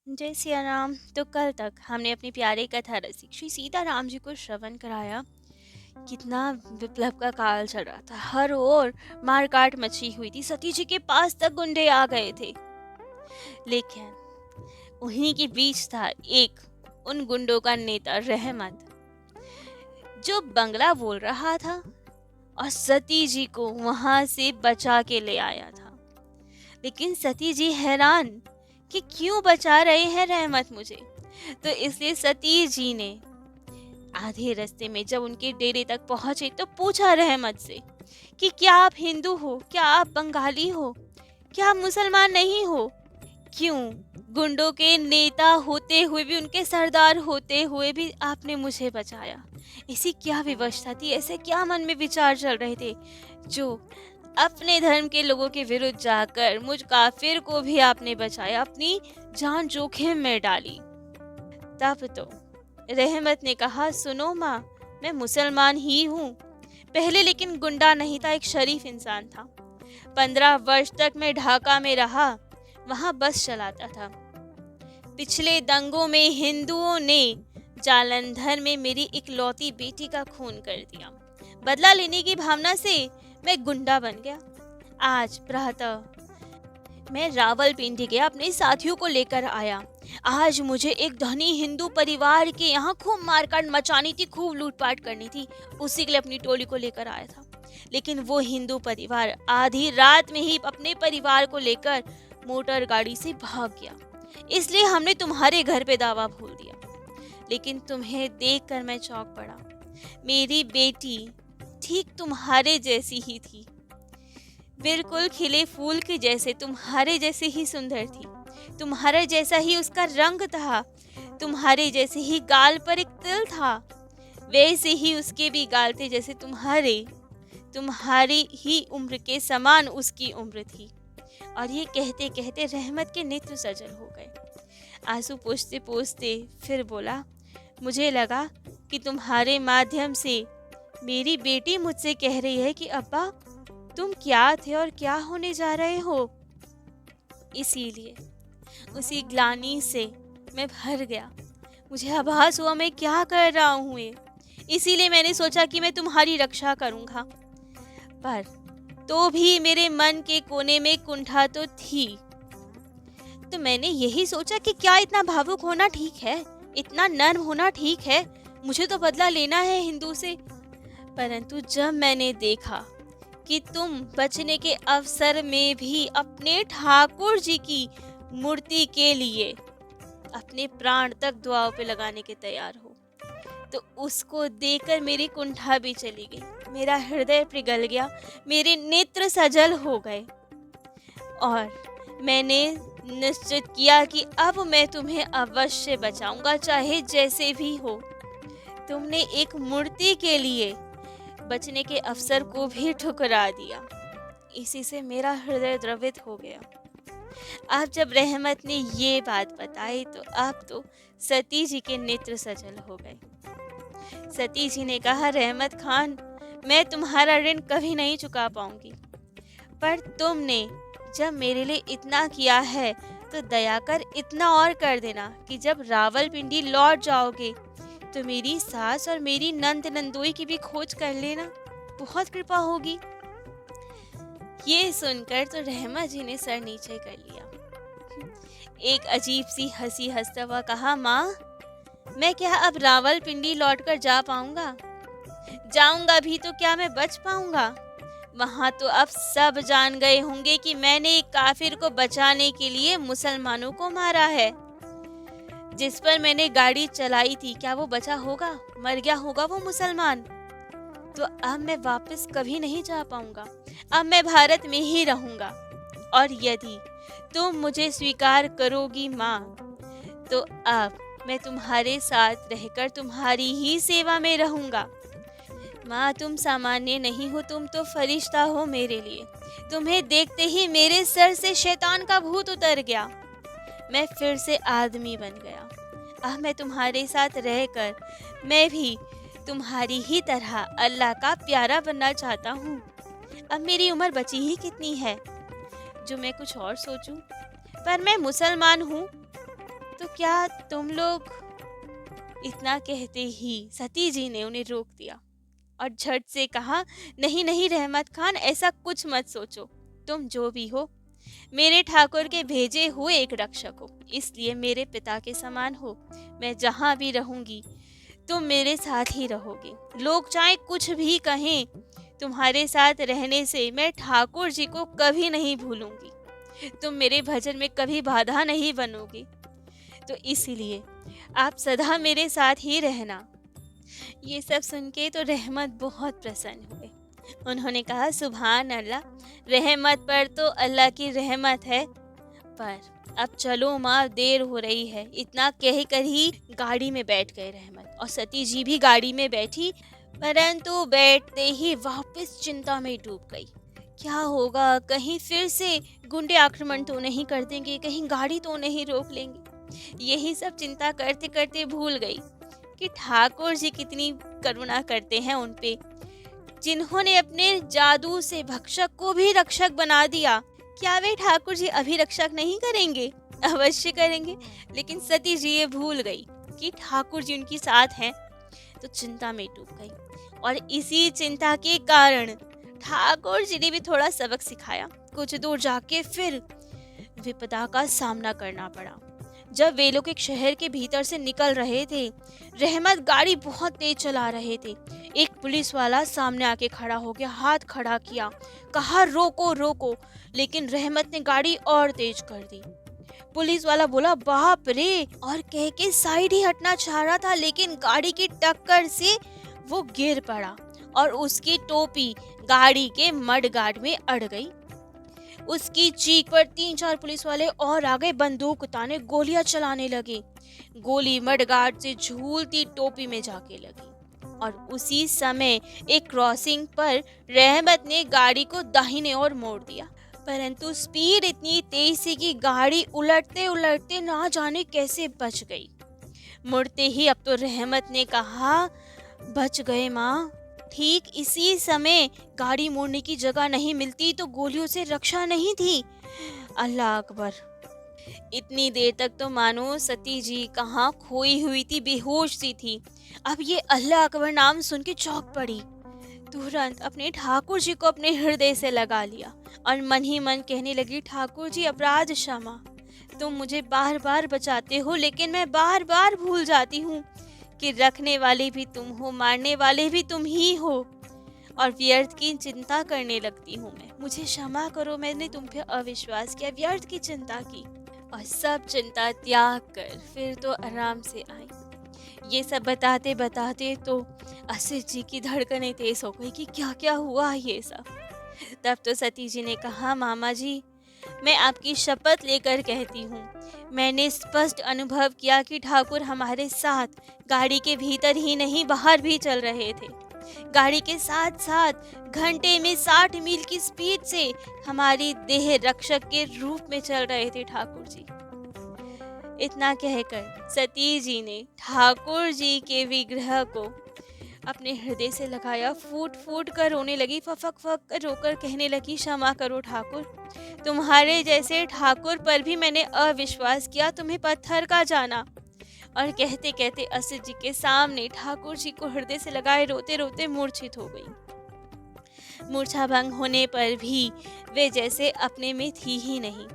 जय सिया राम। तो कल तक हमने अपनी प्यारे कथा रसिक श्री सीताराम जी को श्रवण कराया। कितना विप्लव का काल चल रहा था, हर ओर मारकाट मची हुई थी, सती जी के पास तक गुंडे आ गए थे। लेकिन उन्हीं के बीच था एक उन गुंडों का नेता रहमत, जो बंगला बोल रहा था और सती जी को वहां से बचा के ले आया था। लेकिन सती जी हैरान कि क्यों बचा रहे हैं रहमत मुझे। तो इसलिए सती जी ने आधे रास्ते में जब उनके डेरे तक पहुंचे तो पूछा रहमत से कि क्या आप हिंदू हो, क्या आप बंगाली हो, क्या आप मुसलमान नहीं हो? क्यों गुंडों के नेता होते हुए भी, उनके सरदार होते हुए भी आपने मुझे बचाया? ऐसी क्या विवशता थी, ऐसे क्या मन में विचार चल रहे थे जो अपने धर्म के लोगों के विरुद्ध जाकर मुझ काफिर को भी आपने बचाया, अपनी जान जोखिम में डाली? तब तो रहमत ने कहा, सुनो माँ, मैं मुसलमान ही हूँ पहले, लेकिन गुंडा नहीं था, एक शरीफ इंसान था। 15 वर्ष तक मैं ढाका में रहा, वहां बस चलाता था। पिछले दंगों में हिंदुओं ने जालंधर में मेरी इकलौती बेटी का खून कर दिया। बदला लेने की भावना से मैं गुंडा बन गया। आज प्रातः मैं रावलपिंडी गया, अपने साथियों को लेकर आया। आज मुझे एक धनी हिंदू परिवार के यहाँ खूब मारकाट मचानी थी, खूब लूटपाट करनी थी, उसी के लिए अपनी टोली को लेकर आया था। लेकिन वो हिंदू परिवार आधी रात में ही अपने परिवार को लेकर मोटर गाड़ी से भाग गया। इसलिए हमने तुम्हारे घर पे दावा खोल दिया। लेकिन तुम्हें देखकर मैं चौंक पड़ा। मेरी बेटी ठीक तुम्हारे जैसी ही थी, बिल्कुल खिले फूल के जैसे, तुम्हारे जैसे ही सुंदर थी, तुम्हारे जैसा ही उसका रंग था, तुम्हारे जैसे ही गाल पर एक तिल था, वैसे ही उसके भी गाल थे जैसे तुम्हारी ही उम्र के समान उसकी उम्र थी। और ये कहते कहते रहमत के नेत्र सजल हो गए। आंसू पोंछते पोंछते फिर बोला, मुझे लगा कि तुम्हारे माध्यम से मेरी बेटी मुझसे कह रही है कि अब्बा, तुम क्या थे और क्या होने जा रहे हो। इसीलिए उसी ग्लानि से मैं भर गया। मुझे आभास हुआ मैं क्या कर रहा हूँ ये। इसीलिए मैंने सोचा कि मैं तुम्हारी रक्षा करूँगा। पर तो भी मेरे मन के कोने में कुंठा तो थी। तो मैंने यही सोचा कि क्या इतना भावुक होना ठीक है, इतना नर्म होना ठीक है? मुझे तो बदला लेना है हिंदू से। परंतु जब मैंने देखा कि तुम बचने के अवसर में भी अपने ठाकुर जी की मूर्ति के लिए अपने प्राण तक दुआओं पे लगाने के तैयार हो, तो उसको देखकर मेरी कुंठा भी चली गई, मेरा हृदय पिघल गया, मेरे नेत्र सजल हो गए। और मैंने निश्चित किया कि अब मैं तुम्हें अवश्य बचाऊंगा, चाहे जैसे भी हो। तुमने एक मूर्ति के लिए बचने के अवसर को भी ठुकरा दिया। इसी से मेरा हृदय द्रवित हो गया। अब जब रहमत ने ये बात बताई तो अब तो सती जी के नेत्र सजल हो गए। सती जी ने कहा, रहमत खान, मैं तुम्हारा ऋण कभी नहीं चुका पाऊंगी, पर तुमने जब मेरे लिए इतना किया है तो दया कर इतना और कर देना कि जब रावलपिंडी लौट जाओगे तो मेरी सास और मेरी नंद नंदोई की भी खोज कर लेना, बहुत कृपा होगी। ये सुनकर तो रहमत जी ने सर नीचे कर लिया। एक अजीब सी हंसी हंसता हुआ कहा, माँ, मैं क्या अब रावलपिंडी लौटकर जा पाऊंगा? जाऊंगा भी तो क्या मैं बच पाऊंगा? वहां तो अब सब जान गए होंगे कि मैंने एक काफिर को बचाने के लिए मुसलमानों को मारा है। जिस पर मैंने गाड़ी चलाई थी, क्या वो बचा होगा? मर गया होगा वो मुसलमान? तो अब मैं वापस कभी नहीं जा पाऊंगा। अब मैं भारत में ही रहूंगा। और यदि तुम मुझे स्वीकार करोगी माँ, तो अब मैं तुम्हारे साथ रहकर तुम्हारी ही सेवा में रहूंगा। माँ, तुम सामान्य नहीं हो, तुम तो फरिश्ता हो मेरे लिए। तुम्हें देखते ही मेरे सर से शैतान का भूत उतर गया, मैं फिर से आदमी बन गया। अब मैं तुम्हारे साथ रहकर मैं भी तुम्हारी ही तरह अल्लाह का प्यारा बनना चाहता हूँ। अब मेरी उम्र बची ही कितनी है जो मैं कुछ और सोचूं? पर मैं मुसलमान हूँ, तो क्या तुम लोग। इतना कहते ही सती जी ने उन्हें रोक दिया और झट से कहा, नहीं नहीं रहमत खान, ऐसा कुछ मत सोचो। तुम जो भी हो, मेरे ठाकुर के भेजे हुए एक रक्षक हो, इसलिए मेरे पिता के समान हो। मैं जहाँ भी रहूंगी तुम मेरे साथ ही रहोगे। लोग चाहे कुछ भी कहें, तुम्हारे साथ रहने से मैं ठाकुर जी को कभी नहीं भूलूंगी। तुम मेरे भजन में कभी बाधा नहीं बनोगे, तो इसलिए आप सदा मेरे साथ ही रहना। ये सब सुन के तो रहमत बहुत प्रसन्न हुए। उन्होंने कहा, सुभान अल्लाह, रहमत पर तो अल्लाह की रहमत है, पर अब चलो माँ, देर हो रही है। इतना कह कर ही गाड़ी में बैठ गए रहमत, और सती जी भी गाड़ी में बैठी, परंतु बैठते ही वापस चिंता में डूब गई। क्या होगा, कहीं फिर से गुंडे आक्रमण तो नहीं कर देंगे, कहीं गाड़ी तो नहीं रोक लेंगे। यही सब चिंता करते करते भूल गई कि ठाकुर जी कितनी करुणा करते हैं उन पे, जिन्होंने अपने जादू से भक्षक को भी रक्षक बना दिया। क्या वे ठाकुर जी अभी रक्षक नहीं करेंगे? अवश्य करेंगे। लेकिन सती जी ये भूल गई कि ठाकुर जी उनकी साथ हैं, तो चिंता में डूब गई। और इसी चिंता के कारण ठाकुर जी ने भी थोड़ा सबक सिखाया। कुछ दूर जाके फिर विपदा का सामना करना पड़ा। जब वे लोग एक शहर के भीतर से निकल रहे थे, रहमत गाड़ी बहुत तेज चला रहे थे। एक पुलिस वाला सामने आके खड़ा हो गया, हाथ खड़ा किया, कहा रोको रोको, लेकिन रहमत ने गाड़ी और तेज कर दी। पुलिस वाला बोला, बाप रे, और कह के साइड ही हटना चाह रहा था, लेकिन गाड़ी की टक्कर से वो गिर पड़ा और उसकी टोपी गाड़ी के मडगार्ड में अड़ गई। उसकी चीख पर 3-4 पुलिस वाले और आ गए, बंदूक उताने, गोलियां चलाने लगे। गोली मडगार्ड से झूलती टोपी में जाके लगी, और उसी समय एक क्रॉसिंग पर रहमत ने गाड़ी को दाहिने ओर मोड़ दिया, परंतु स्पीड इतनी तेज थी कि गाड़ी उलटते उलटते ना जाने कैसे बच गई। मुड़ते ही अब तो रहमत ने कहा, बच गए माँ। ठीक इसी समय गाड़ी मोड़ने की जगह नहीं मिलती तो गोलियों से रक्षा नहीं थी। अल्लाह अकबर। इतनी देर तक तो मानो सती जी कहाँ खोई हुई थी, बेहोश सी थी। अब ये अल्लाह अकबर नाम सुन के चौंक पड़ी। तुरंत अपने ठाकुर जी को अपने हृदय से लगा लिया और मन ही मन कहने लगी, ठाकुर जी, अपराध क्षमा। तुम मुझे बार बार बचाते हो, लेकिन मैं बार बार भूल जाती हूँ कि रखने वाले भी तुम हो, मारने वाले भी तुम ही हो, और व्यर्थ की चिंता करने लगती हूँ मैं। मुझे क्षमा करो, मैंने तुम पे अविश्वास किया, व्यर्थ की चिंता की। और सब चिंता त्याग कर फिर तो आराम से आई। ये सब बताते बताते तो असित जी की धड़कनें तेज हो गई कि क्या क्या हुआ ये सब। तब तो सती जी ने कहा, मामा जी, मैं आपकी शपथ लेकर कहती हूँ, मैंने स्पष्ट अनुभव किया कि ठाकुर हमारे साथ गाड़ी के भीतर ही नहीं, बाहर भी चल रहे थे। गाड़ी के साथ साथ घंटे में 60 मील की स्पीड से हमारी देह रक्षक के रूप में चल रहे थे ठाकुर जी। इतना कहकर सती जी ने ठाकुर जी के विग्रह को अपने हृदय से लगाया, फूट फूट कर रोने लगी, फक फक कर रोकर कहने लगी, क्षमा करो ठाकुर, तुम्हारे जैसे ठाकुर पर भी मैंने अविश्वास किया, तुम्हें पत्थर का जाना। और कहते कहते असित जी के सामने ठाकुर जी को हृदय से लगाए रोते रोते मूर्छित हो गई। मूर्छा भंग होने पर भी वे जैसे अपने में थी ही नहीं।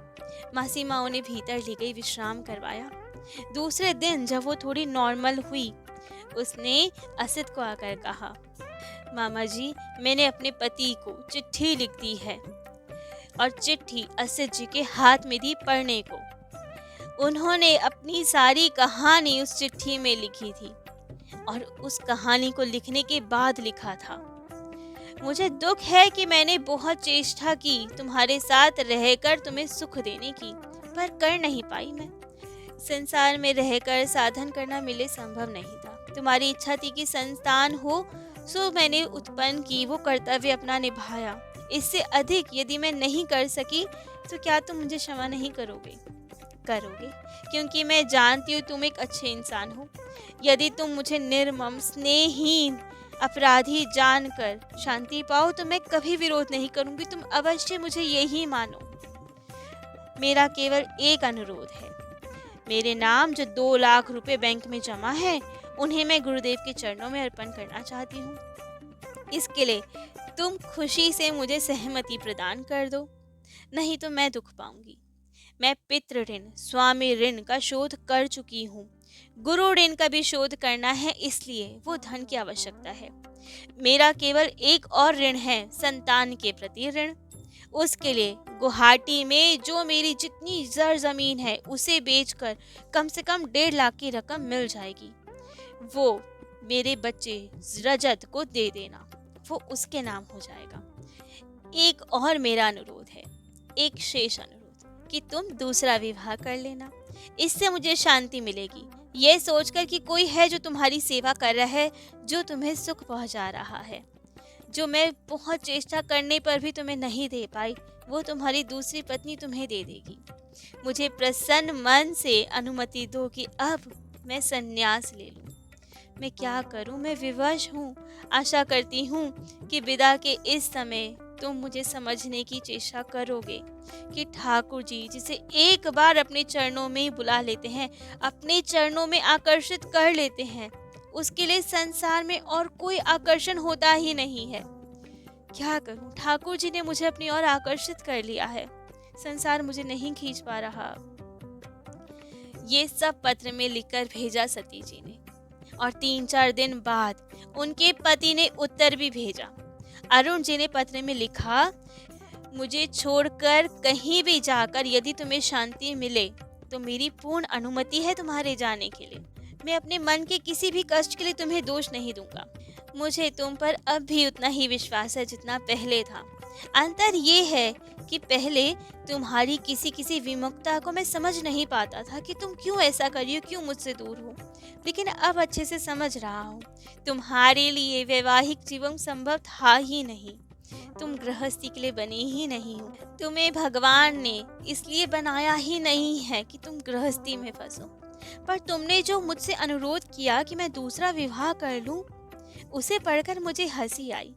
मासी माँ उन्हें भीतर ली गई, विश्राम करवाया। दूसरे दिन जब वो थोड़ी नॉर्मल हुई, उसने असित को आकर कहा, मामा जी, मैंने अपने पति को चिट्ठी लिख दी है। और चिट्ठी असित जी के हाथ में दी पढ़ने को। उन्होंने अपनी सारी कहानी उस चिट्ठी में लिखी थी, और उस कहानी को लिखने के बाद लिखा था, मुझे दुख है कि मैंने बहुत चेष्टा की तुम्हारे साथ रहकर तुम्हें सुख देने की, पर कर नहीं पाई। मैं संसार में रहकर साधन करना मेरे संभव नहीं था। तुम्हारी इच्छा थी कि संतान हो, सो मैंने उत्पन्न की, वो कर्तव्य अपना निभाया। इससे अधिक यदि मैं नहीं कर सकी तो क्या तुम मुझे क्षमा नहीं करोगे? करोगे, क्योंकि मैं जानती हूँ तुम एक अच्छे इंसान हो। यदि तुम मुझे निर्मम, स्नेहहीन, अपराधी जानकर शांति पाओ तो मैं कभी विरोध नहीं करूँगी। तुम अवश्य मुझे यही मानो। मेरा केवल एक अनुरोध है, मेरे नाम जो 2 लाख रुपए बैंक में जमा है, उन्हें मैं गुरुदेव के चरणों में अर्पण करना चाहती हूँ। इसके लिए तुम खुशी से मुझे सहमति प्रदान कर दो, नहीं तो मैं दुख पाऊंगी। मैं पितृ ऋण, स्वामी ऋण का शोध कर चुकी हूँ। गुरु ऋण का भी शोध करना है, इसलिए वो धन की आवश्यकता है। मेरा केवल एक और ऋण है, संतान के प्रति ऋण। उसके लिए गुवाहाटी में जो मेरी जितनी जमीन है उसे बेचकर कम से कम 1.5 लाख की रकम मिल जाएगी। वो मेरे बच्चे रजत को दे देना, वो उसके नाम हो जाएगा। एक और मेरा अनुरोध है, एक शेष अनुरोध, कि तुम दूसरा विवाह कर लेना। इससे मुझे शांति मिलेगी, ये सोचकर कि कोई है जो तुम्हारी सेवा कर रहा है, जो तुम्हें सुख पहुंचा रहा है। जो मैं बहुत चेष्टा करने पर भी तुम्हें नहीं दे पाई, वो तुम्हारी दूसरी पत्नी तुम्हें दे देगी। मुझे प्रसन्न मन से अनुमति दो कि अब मैं संन्यास ले लूं। मैं क्या करूं, मैं विवश हूं। आशा करती हूं कि विदा के इस समय तुम मुझे समझने की चेष्टा करोगे कि ठाकुर जी जिसे एक बार अपने चरणों में बुला लेते हैं, अपने चरणों में आकर्षित कर लेते हैं, उसके लिए संसार में और कोई आकर्षण होता ही नहीं है। क्या करूं, ठाकुर जी ने मुझे अपनी ओर आकर्षित कर लिया है, संसार मुझे नहीं खींच पा रहा। ये सब पत्र में लिखकर भेजा सती जी ने, और 3-4 दिन बाद उनके पति ने उत्तर भी भेजा। अरुण जी ने पत्र में लिखा, मुझे छोड़कर कहीं भी जाकर यदि तुम्हें शांति मिले तो मेरी पूर्ण अनुमति है तुम्हारे जाने के लिए। मैं अपने मन के किसी भी कष्ट के लिए तुम्हें दोष नहीं दूंगा। मुझे तुम पर अब भी उतना ही विश्वास है जितना पहले था। अंतर ये है कि पहले तुम्हारी किसी विमुखता को मैं समझ नहीं पाता था कि तुम क्यों ऐसा कर रही हो, क्यों मुझसे दूर हो, लेकिन अब अच्छे से समझ रहा हूँ। तुम्हारे लिए वैवाहिक जीवन संभव था ही नहीं। तुम गृहस्थी के लिए बनी ही नहीं हो। तुम्हें भगवान ने इसलिए बनाया ही नहीं है कि तुम गृहस्थी में फंसो। पर तुमने जो मुझसे अनुरोध किया कि मैं दूसरा विवाह कर लूं, उसे पढ़कर मुझे हंसी आई।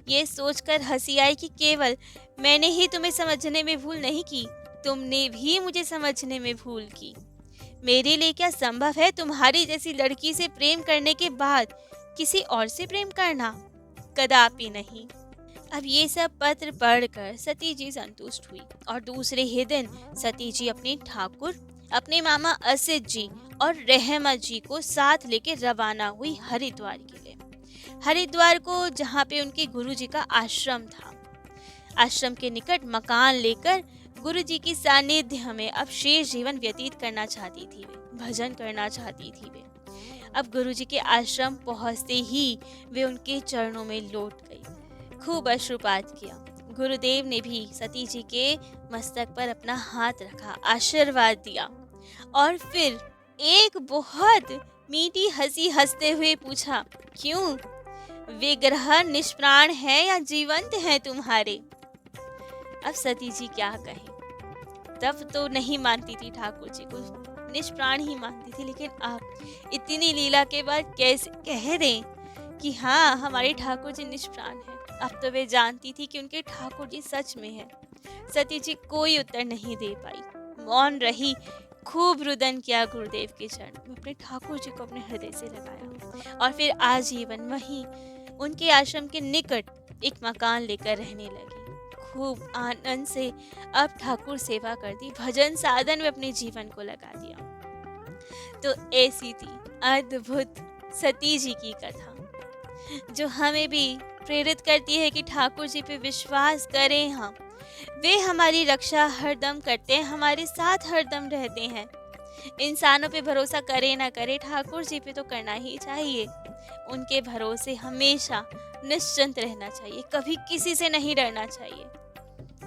ये सोचकर हंसी आई कि केवल मैंने ही तुम्हें समझने में भूल नहीं की, तुमने भी मुझे समझने में भूल की। मेरे लिए क्या संभव है तुम्हारी जैसी लड़की से प्रेम करने के बाद किसी और से प्रेम करना? कदापि नहीं। अब ये सब पत्र पढ़कर सती जी संतुष्ट हुई और दूसरे ही दिन सती जी अपने ठाकुर, अपने मामा असित जी और रहमत जी को साथ लेकर रवाना हुई हरिद्वार के लिए। हरिद्वार को, जहाँ पे उनके गुरु जी का आश्रम था। आश्रम के निकट मकान लेकर गुरु जी की सानिध्य में अब शेष जीवन व्यतीत करना चाहती थी वे, भजन करना चाहती थी वे। अब गुरु जी के आश्रम पहुँचते ही वे उनके चरणों में लौट गई, खूब अश्रुपात किया। गुरुदेव ने भी सती जी के मस्तक पर अपना हाथ रखा, आशीर्वाद दिया और फिर एक बहुत मीठी हंसी हंसते हुए पूछा, क्यों, विग्रह निष्प्राण है या जीवंत है तुम्हारे? अब सती जी क्या कहें, तब तो नहीं मानती थी ठाकुर जी को, निष्प्राण ही मानती थी, लेकिन अब इतनी लीला के बाद कैसे कह दें कि हाँ हमारे ठाकुर जी निष्प्राण हैं। अब तो वे जानती थी कि उनके ठाकुर जी सच में हैं। सती जी कोई उत्तर नहीं दे पाई, मौन रही। खूब रुदन किया गुरुदेव के चरण में, अपने ठाकुर जी को अपने हृदय से लगाया और फिर आजीवन वहीं उनके आश्रम के निकट एक मकान लेकर रहने लगी। खूब आनंद से अब ठाकुर सेवा कर दी, भजन साधन में अपने जीवन को लगा दिया। तो ऐसी थी अद्भुत सती जी की कथा, जो हमें भी प्रेरित करती है कि ठाकुर जी पे विश्वास करें। हम वे हमारी रक्षा हरदम करते हैं, हमारे साथ हरदम रहते हैं। इंसानों पे भरोसा करे ना करे, ठाकुर जी पे तो करना ही चाहिए। उनके भरोसे हमेशा निश्चिंत रहना चाहिए, कभी किसी से नहीं डरना चाहिए।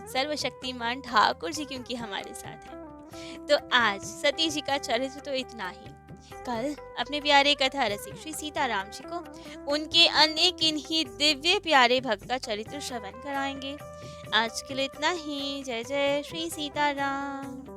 सर्वशक्तिमान ठाकुर जी क्योंकि हमारे साथ हैं। तो आज सती जी का चरित्र तो इतना ही। कल अपने प्यारे कथा रसिक श्री सीताराम जी को उनके अन्य किन्हीं दिव्य प्यारे भक्त का चरित्र श्रवण कराएंगे। आज के लिए इतना ही। जय जय श्री सीताराम।